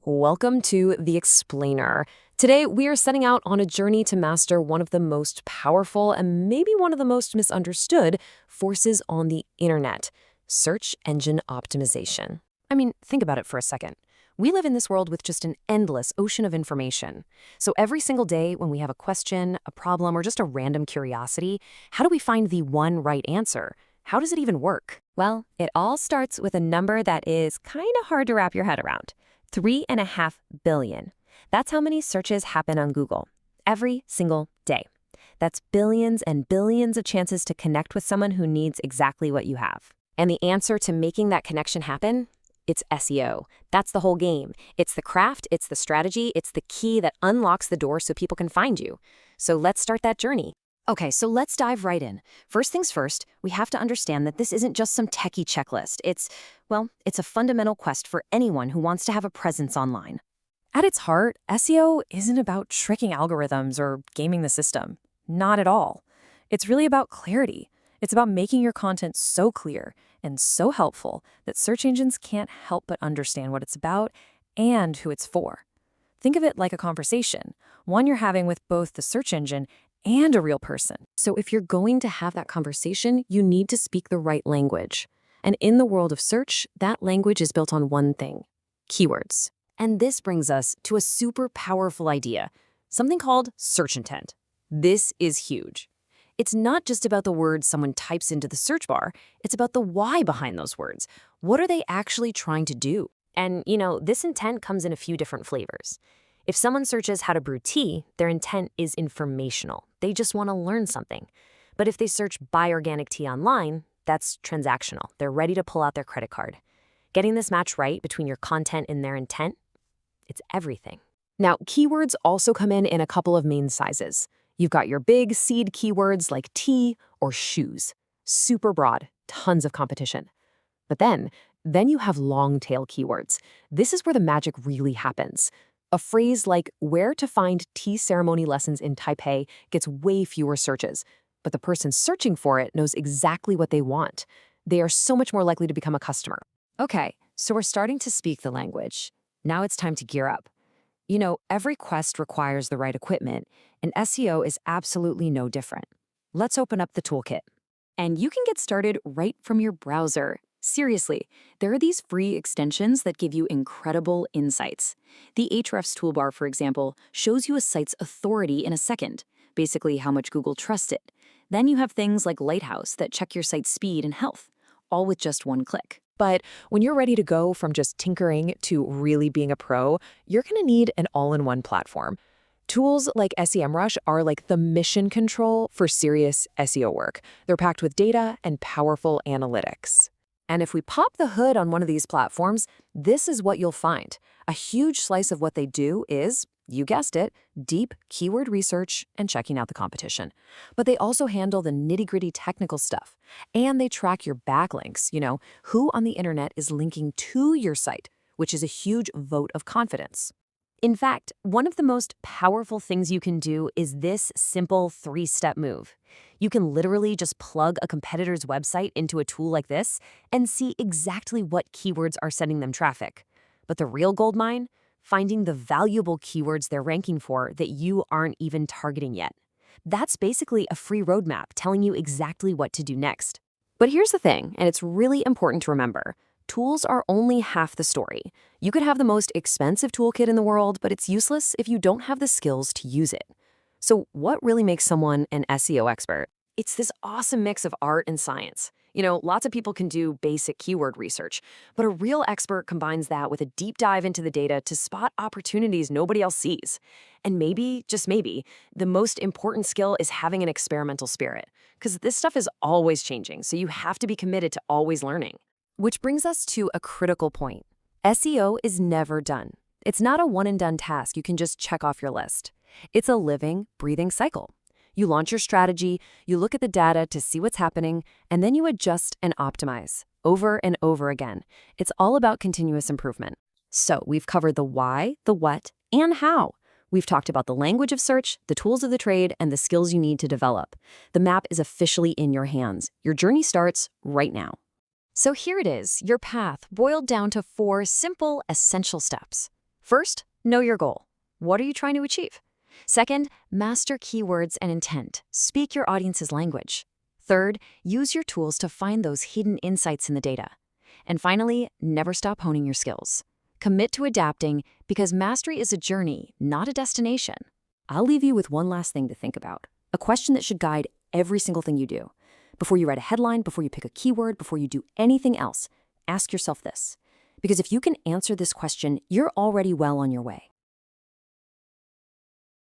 Welcome to The Explainer. Today, we are setting out on a journey to master one of the most powerful and maybe one of the most misunderstood forces on the internet, search engine optimization. I mean, think about it for a second. We live in this world with just an endless ocean of information. So every single day when we have a question, a problem, or just a random curiosity, how do we find the one right answer? How does it even work? Well, it all starts with a number that is kind of hard to wrap your head around. 3.5 billion. That's how many searches happen on Google every single day. That's billions and billions of chances to connect with someone who needs exactly what you have. And the answer to making that connection happen? It's SEO. That's the whole game. It's the craft, it's the strategy, it's the key that unlocks the door so people can find you. So let's start that journey. Okay, so let's dive right in. First things first, we have to understand that this isn't just some techie checklist. It's a fundamental quest for anyone who wants to have a presence online. At its heart, SEO isn't about tricking algorithms or gaming the system. Not at all. It's really about clarity. It's about making your content so clear and so helpful that search engines can't help but understand what it's about and who it's for. Think of it like a conversation, one you're having with both the search engine and a real person. So if you're going to have that conversation, you need to speak the right language. And in the world of search, that language is built on one thing: keywords. And this brings us to a super powerful idea, something called search intent. This is huge. It's not just about the words someone types into the search bar, it's about the why behind those words. What are they actually trying to do? And, this intent comes in a few different flavors. If someone searches how to brew tea, their intent is informational. They just want to learn something. But if they search buy organic tea online, that's transactional. They're ready to pull out their credit card. Getting this match right between your content and their intent, it's everything. Now, keywords also come in a couple of main sizes. You've got your big seed keywords like tea or shoes. Super broad, tons of competition. But then you have long-tail keywords. This is where the magic really happens. A phrase like where to find tea ceremony lessons in Taipei gets way fewer searches, but the person searching for it knows exactly what they want. They are so much more likely to become a customer. Okay, so we're starting to speak the language. Now it's time to gear up. Every quest requires the right equipment, and SEO is absolutely no different. Let's open up the toolkit. And you can get started right from your browser. Seriously, there are these free extensions that give you incredible insights. The Ahrefs toolbar, for example, shows you a site's authority in a second, basically how much Google trusts it. Then you have things like Lighthouse that check your site's speed and health, all with just one click. But when you're ready to go from just tinkering to really being a pro, you're going to need an all-in-one platform. Tools like SEMrush are like the mission control for serious SEO work. They're packed with data and powerful analytics. And if we pop the hood on one of these platforms, this is what you'll find. A huge slice of what they do is, you guessed it, deep keyword research and checking out the competition. But they also handle the nitty-gritty technical stuff. And they track your backlinks, who on the internet is linking to your site, which is a huge vote of confidence. In fact, one of the most powerful things you can do is this simple 3-step move. You can literally just plug a competitor's website into a tool like this and see exactly what keywords are sending them traffic. But the real gold mine? Finding the valuable keywords they're ranking for that you aren't even targeting yet. That's basically a free roadmap telling you exactly what to do next. But here's the thing, and it's really important to remember. Tools are only half the story. You could have the most expensive toolkit in the world, but it's useless if you don't have the skills to use it. So what really makes someone an SEO expert? It's this awesome mix of art and science. Lots of people can do basic keyword research, but a real expert combines that with a deep dive into the data to spot opportunities nobody else sees. And maybe, just maybe, the most important skill is having an experimental spirit, because this stuff is always changing, so you have to be committed to always learning. Which brings us to a critical point. SEO is never done. It's not a one-and-done task you can just check off your list. It's a living, breathing cycle. You launch your strategy, you look at the data to see what's happening, and then you adjust and optimize over and over again. It's all about continuous improvement. So we've covered the why, the what, and how. We've talked about the language of search, the tools of the trade, and the skills you need to develop. The map is officially in your hands. Your journey starts right now. So here it is, your path boiled down to 4 simple, essential steps. First, know your goal. What are you trying to achieve? Second, master keywords and intent. Speak your audience's language. Third, use your tools to find those hidden insights in the data. And finally, never stop honing your skills. Commit to adapting because mastery is a journey, not a destination. I'll leave you with one last thing to think about, a question that should guide every single thing you do. Before you write a headline, before you pick a keyword, before you do anything else, ask yourself this. Because if you can answer this question, you're already well on your way.